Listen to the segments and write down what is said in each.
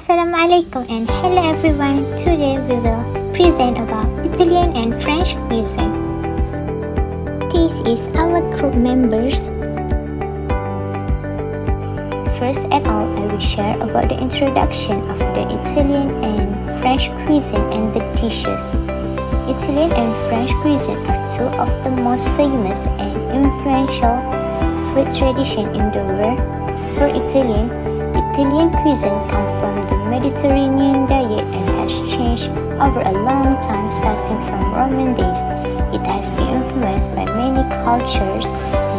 Assalamualaikum and hello everyone. Today we will present about Italian and French cuisine. This is our group members. First at all, I will share about the introduction of the Italian and French cuisine and the dishes. Italian and French cuisine are two of the most famous and influential food traditions in the world. For Italian cuisine comes from the Mediterranean diet and has changed over a long time starting from Roman days. It has been influenced by many cultures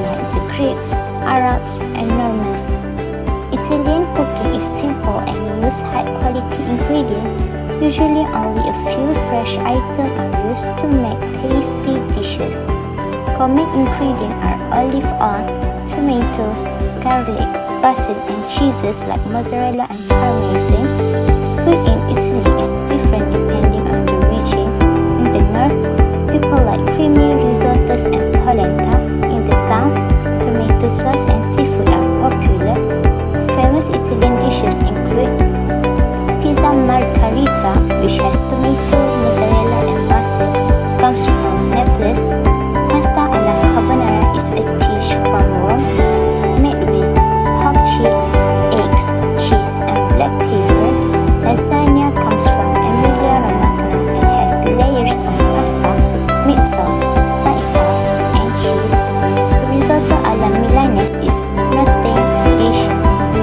like the Greeks, Arabs, and Normans. Italian cooking is simple and uses high-quality ingredients. Usually only a few fresh items are used to make tasty dishes. Common ingredients are olive oil, tomatoes, garlic, basil and cheeses like mozzarella and parmesan. Food in Italy is different depending on the region. In the north, people like creamy risottos and polenta. In the south, tomato sauce and seafood are popular. Famous Italian dishes include pizza margherita, which has tomato, mozzarella and basil, comes from Naples. Pasta alla carbonara is a dish from Rome, made with eggs, cheese, and black pepper. Lasagna comes from Emilia-Romagna and has layers of pasta, meat sauce, light sauce, and cheese. Risotto alla Milanese is nothing dish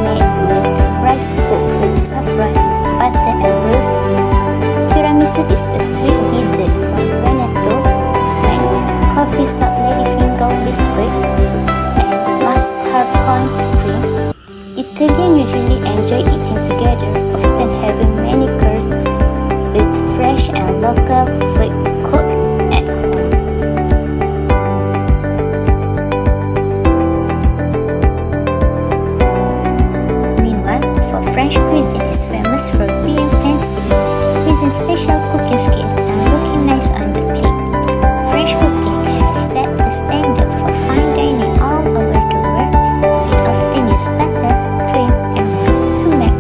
made with rice cooked with saffron, butter, and milk. Tiramisu is a sweet dessert from Veneto, made with coffee soaked ladyfinger biscuit and mascarpone cream. Italians usually enjoy eating together, often having many courses with fresh and local food cooked at home. Meanwhile, for French cuisine is famous for being fancy, using special cooking skill and looking nice on the plate. French cooking has set the standard for fine dining all over the world. It often uses butter,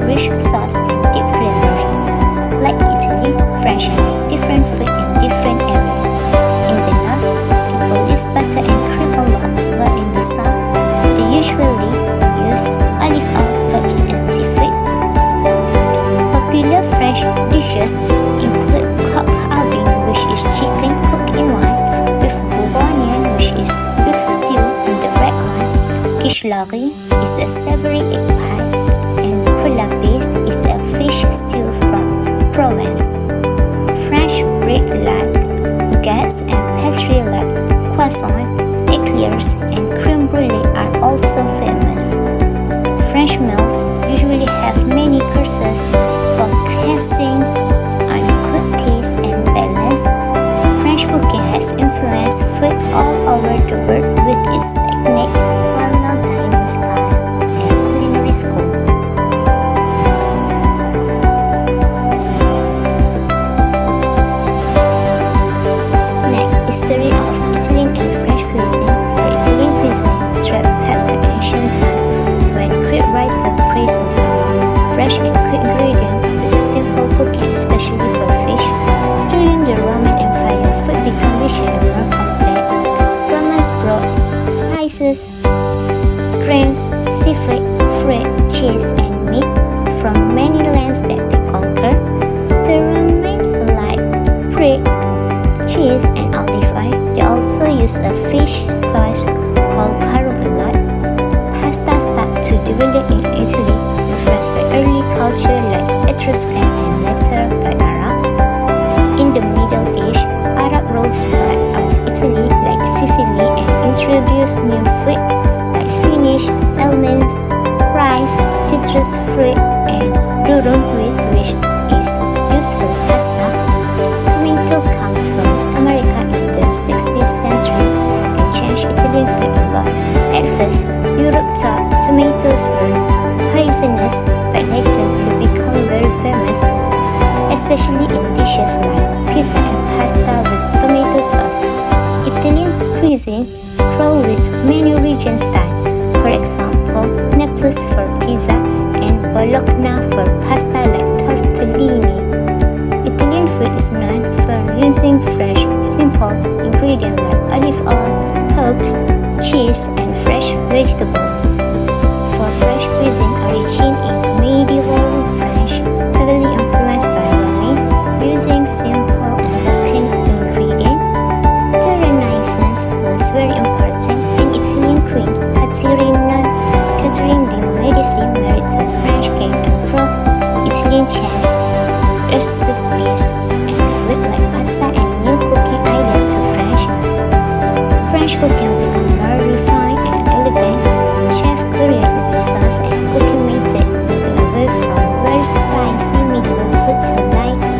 rich sauce and deep flavors. Like Italy, French has different food in different areas. In the north, people use butter and cream a lot, while in the south, they usually use olive oil, herbs, and seafood. Popular French dishes include coq au vin, which is chicken cooked in wine, beef bourguignon, which is beef stew in the red wine. Quiche lorraine is a savory egg pie, and Poulapes is a fish stew from Provence. French bread like baguettes and pastry like croissants, eclairs, and creme brulee are also famous. French meals usually have many courses focusing on good taste and balance. French cooking has influenced food all over the world with its technique, formal dining style, and culinary school. History of Italian and French cuisine. For Italian cuisine, trace back to ancient time when Greek writers praised fresh and quick ingredients with simple cooking, especially for fish. During the Roman Empire, food became richer and more complex. Romans brought spices, grains, seafood, fruit, cheese, and meat from many lands that they conquered. The Romans liked bread, cheese, and olive oil. They also use a fish sauce called garum a lot. Pasta started to develop in Italy, influenced by early culture like Etruscan and later by Arab. In the Middle Age, Arab ruled part of Italy like Sicily and introduced new food like spinach, almonds, rice, citrus fruit, and durum wheat, which is used for pasta. Tomato comes from America in the 16th century and changed Italian food a lot. At first, Europe thought tomatoes were poisonous, but later they become very famous, especially in dishes like pizza and pasta with tomato sauce. Italian cuisine grows with many region styles. For example, Naples for pizza and Bologna for pasta like tahini. Italian food is known for using fresh, simple ingredients like olive oil, herbs, cheese, and fresh vegetables. For French cuisine origin in medieval French, heavily influenced by Roman, using simple and local ingredients, the Renaissance was very important, and Italian queen Catherine de' Medici married the French king and brought Italian chefs, recipes, and food like pasta and new cooking ideas to French. French cooking became more refined and elegant. Chefs created new sauce and cooking method, moving away from very spicy medieval food to lighter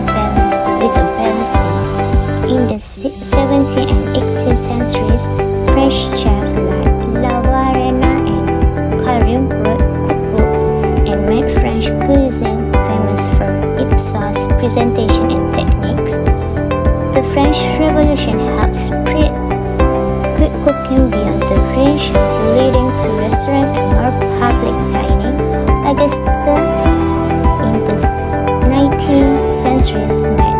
balanced with a balanced taste. In the 17th and 18th centuries, French chefs like Lavarena and Karim wrote cookbook and made French cuisine famous for its sauce, presentation, and techniques. The French Revolution helped spread good cooking beyond the range, leading to restaurant and more public dining. Auguste in the 19th centuries made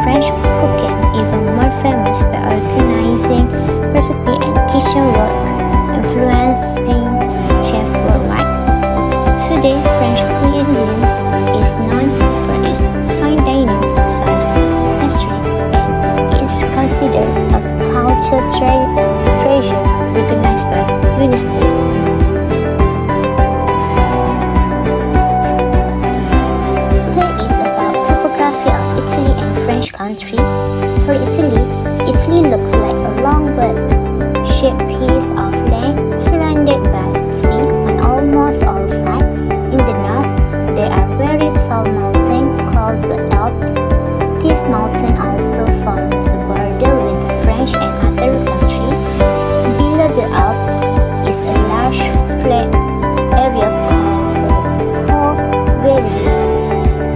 French cooking even more famous by organizing recipe and kitchen work, influencing chefs worldwide. Today, French cuisine is known for its fine dining, sauce, pastry, and is considered a cultural treasure recognized by UNESCO. That is about topography of Italy and French country. For Italy looks like a long bird-shaped piece of land surrounded by sea on almost all sides. In the north, there are very tall mountains called the Alps. These mountains also form the border with France and other countries. Below the Alps is a large flat area called the Po Valley.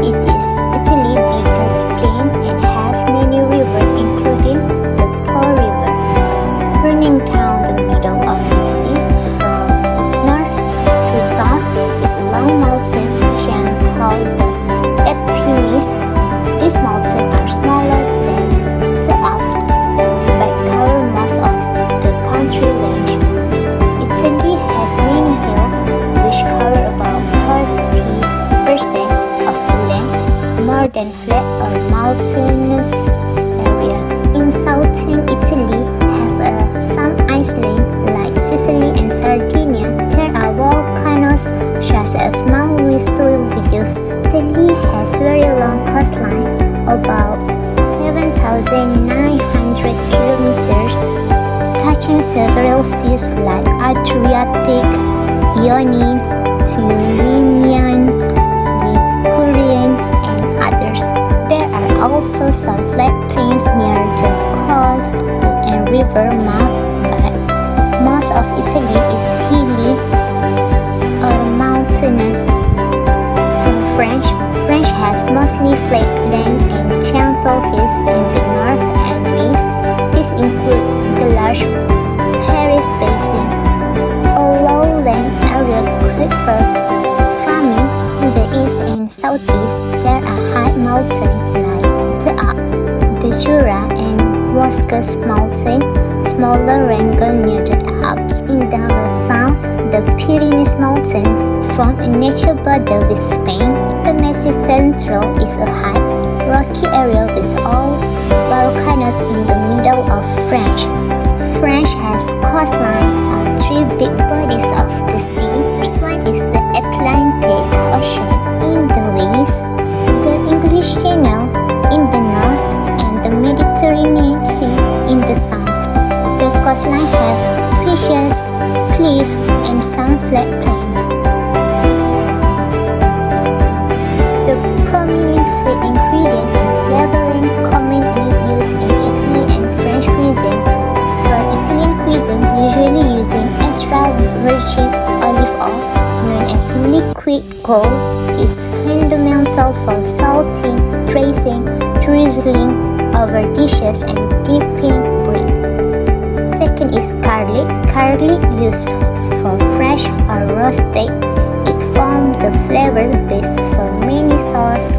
It is Italy's biggest plain and has many rivers, including the Po River, running down the middle of Italy. From north to south is a long mountain chain called the Apennines. These mountains are smaller than the Alps, but cover most of the country range. Italy has many hills, which cover about 40% of the land, more than flat or mountainous area. In southern Italy, have some islands like Sicily and Sardinia. There are volcanoes such as Mount Vesuvius. Italy has very long coastline, about 7,900 kilometers, touching several seas like Adriatic, Ionian, Tyrrhenian, Ligurian, and others. There are also some flat plains near the coast and river mouth, but most of Italy is hilly or mountainous. For French has mostly flat land and gentle hills in the north and west. These include the large Paris Basin, a lowland area good for farming. In the east and southeast, there are high mountains like the Alps, the Jura, and Vosges Mountain, smaller range near the Alps. In the south, the Pyrenees Mountains form a natural border with Spain. The Massif Central is a high, rocky area with all volcanoes in the middle of France. France has coastline on three big bodies of the sea. First one is the Atlantic Ocean in the west, the English Channel in the north, and the Mediterranean Sea in the south. The coastline have beaches, cliffs, and some flat plains. The prominent food ingredient and flavoring commonly used in Italy and French cuisine. For Italian cuisine, usually using extra virgin olive oil, known as liquid gold, is fundamental for salting, dressing, drizzling over dishes, and dipping bread. Second is garlic. Garlic used for fresh or roasted. It forms the flavor base for many sauce,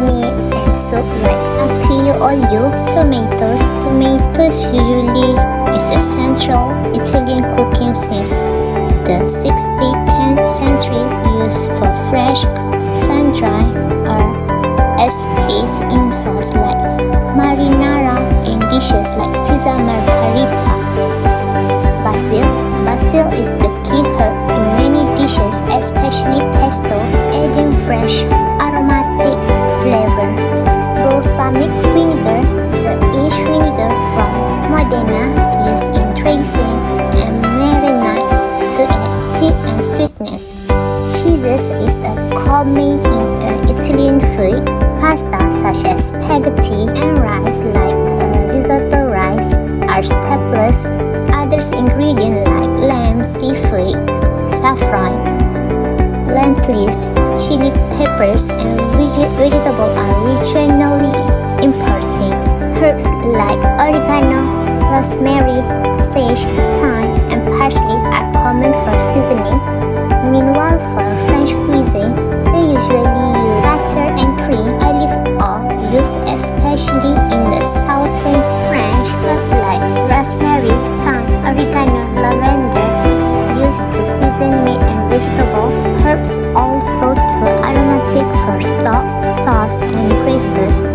meat, and soup like aglio olio, tomatoes. Tomatoes usually is a central Italian cooking since the 16th century, used for fresh, sun-dry, or as paste in sauce like marinara and dishes like pizza margherita. Basil is the key herb in many dishes, especially pesto, adding fresh, aromatic flavor. Balsamic vinegar, the aged vinegar from Modena, used in dressing and marinade to add kick and sweetness. Cheeses is a common in Italian food. Pasta such as spaghetti and rice like risotto rice are staples. Other ingredients like lamb, seafood, saffron, lentils, chili peppers, and vegetables are regionally important. Herbs like oregano, rosemary, sage, thyme, and parsley are common for seasoning. Meanwhile, for French cuisine, they usually use butter and cream. Olive oil used especially in the southern French. Herbs like rosemary, thyme, oregano, lavender used to season meat and vegetable. Herbs also too aromatic for stock, sauce, and greases.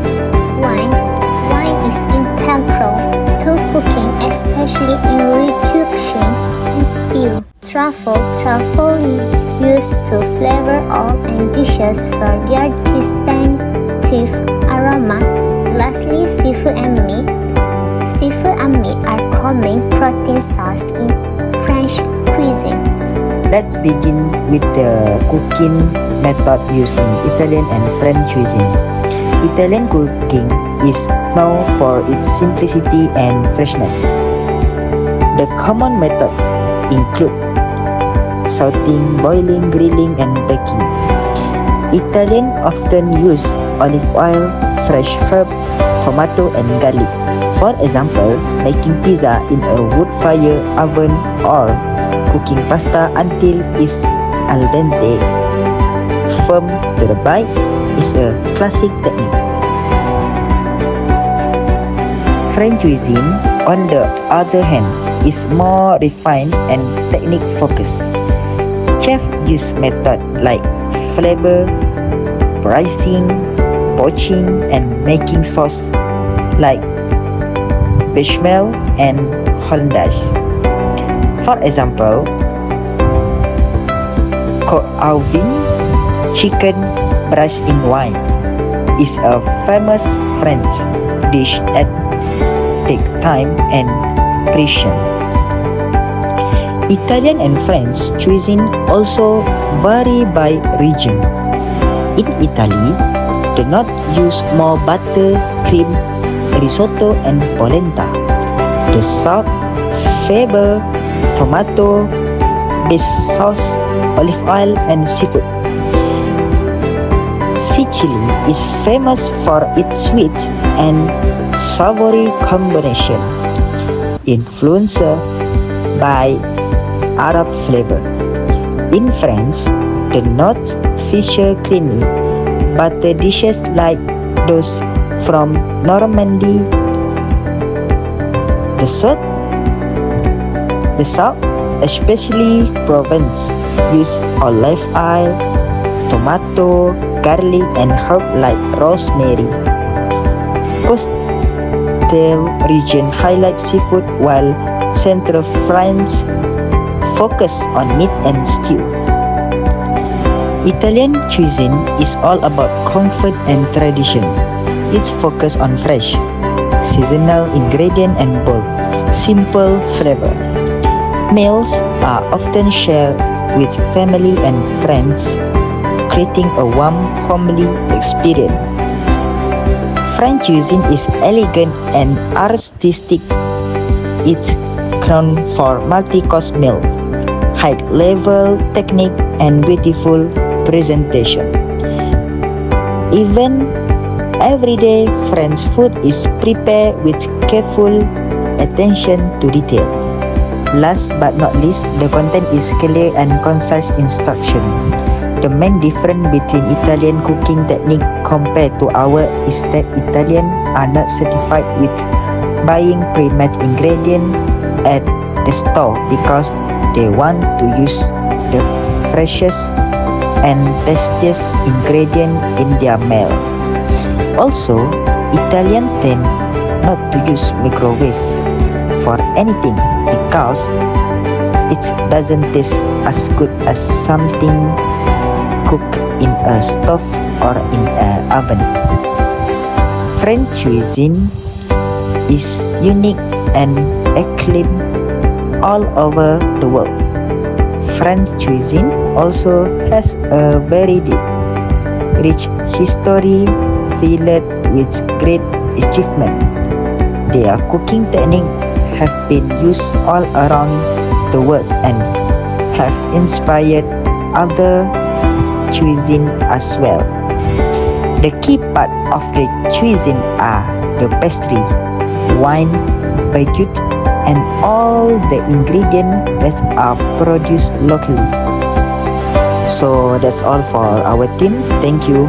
Wine is integral to cooking, especially in reduction and stew. Truffle used to flavor all and dishes for their distinctive aroma. Lastly, seafood and meat. Seafood and meat are common protein source in French cuisine. Let's begin with the cooking method used in Italian and French cuisine. Italian cooking is known for its simplicity and freshness. The common method include sauteing, boiling, grilling, and baking. Italian often use olive oil, fresh herb, tomato, and garlic. For example, making pizza in a wood-fire oven or cooking pasta until it's al dente, firm to the bite, is a classic technique. French cuisine, on the other hand, is more refined and technique-focused. Chefs use methods like flavor, pricing, poaching, and making sauce like bechamel and hollandaise. For example, coq chicken braised in wine, is a famous French dish that takes time and precision. Italian and French cuisine also vary by region. In Italy, do not use more butter, cream, risotto, and polenta. The South favor tomato, based sauce, olive oil, and seafood. Sicily is famous for its sweet and savory combination, influenced by Arab flavor. In France, the North feature creamy butter dishes like those from Normandy. The South, especially Provence, use olive oil, tomato, garlic, and herb like rosemary. Coastal region highlights seafood, while Central France focus on meat and stew. Italian cuisine is all about comfort and tradition. It's focused on fresh, seasonal ingredient and bold, simple flavor. Meals are often shared with family and friends, creating a warm, homely experience. French cuisine is elegant and artistic. It's known for multi-course meal, high-level technique, and beautiful presentation. Even everyday French food is prepared with careful attention to detail. Last but not least, the content is clear and concise instruction. The main difference between Italian cooking technique compared to our is that Italian are not satisfied with buying pre-made ingredient at the store because they want to use the freshest and tastiest ingredient in their meal. Also, Italian tend not to use microwave for anything because it doesn't taste as good as something cooked in a stove or in an oven. French cuisine is unique and acclaimed all over the world. French cuisine also has a very deep, rich history filled with great achievement. Their cooking techniques have been used all around the world and have inspired other cuisine as well. The key part of the cuisine are the pastry, wine, baguette, and all the ingredients that are produced locally. So that's all for our team. Thank you.